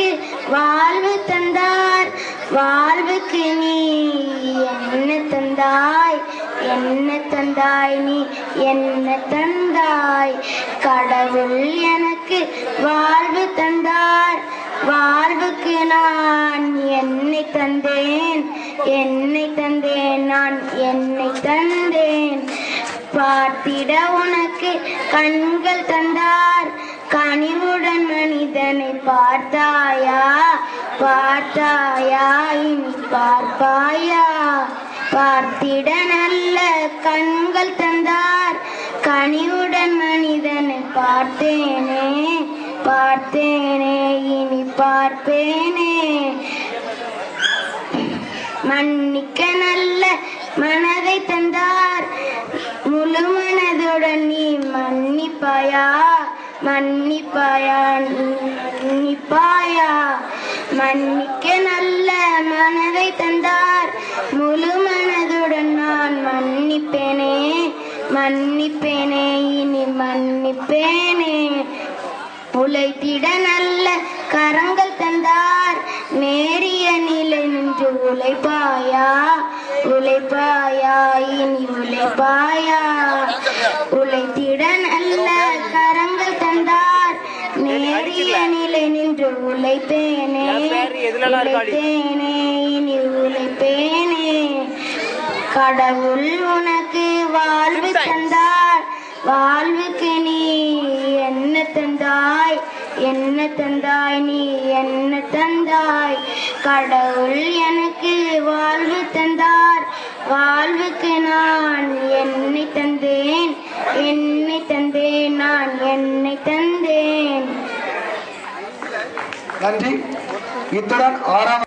எனக்கு வாழ்வு தந்தார். வாழ்வுக்கு நீ என்ன தந்தாய்? என்ன தந்தாய்? நீ என்ன தந்தாய்? கடவுள் எனக்கு வாழ்வு தந்தார். வாழ்வுக்கு நான் என்னை தந்தேன். என்னை தந்தேன். நான் என்னை தந்தேன். பார்த்திட உனக்கு கண்கள் தந்தார். கனிவுடன் மனிதனை பார்த்தாயா? பார்த்தாயா? இனி பார்ப்பாயா? பார்த்திட நல்ல கண்கள் தந்தார். கனிவுடன் மனிதனை பார்த்தேனே. பார்த்தேனே. இனி பார்ப்பேனே. மன்னிக்க நல்ல மனதை தந்தார். முழு மனதுடன் நீ மன்னிப்பாயா? மன்னிப்பாயா? மன்னிப்பாயா? மன்னிக்க நல்ல மனதை தந்தார். முழு மனதுடன் நான் மன்னிப்பேனே. மன்னிப்பேனே. இனி மன்னிப்பேனே. உழைத்திட நல்ல கரங்கள் தந்தார். நேரிய நிலை நின்று உழைப்பாயா? உழைப்பாயா? இனி உழைப்பாயா? உழைத்திட நல்ல கரங்கள் தந்தார். நேரிய நிலை நின்று உழைப்பேனே. உழைப்பேனே. இனி உழைப்பேனே. கடவுள் உனக்கு வாழ்வு தந்தார். வாழ்வுக்கு நீ என்ன தந்தாய்? என்ன தந்தாய்? நீ என்ன தந்தாய்? கடவுள் எனக்கு வாழ்வு தந்தார். வாழ்வுக்கு நான் என்னை தந்தேன். என்னை தந்தேன். நான் என்னை தந்தேன். நன்றி. இத்துடன் 6ஆம்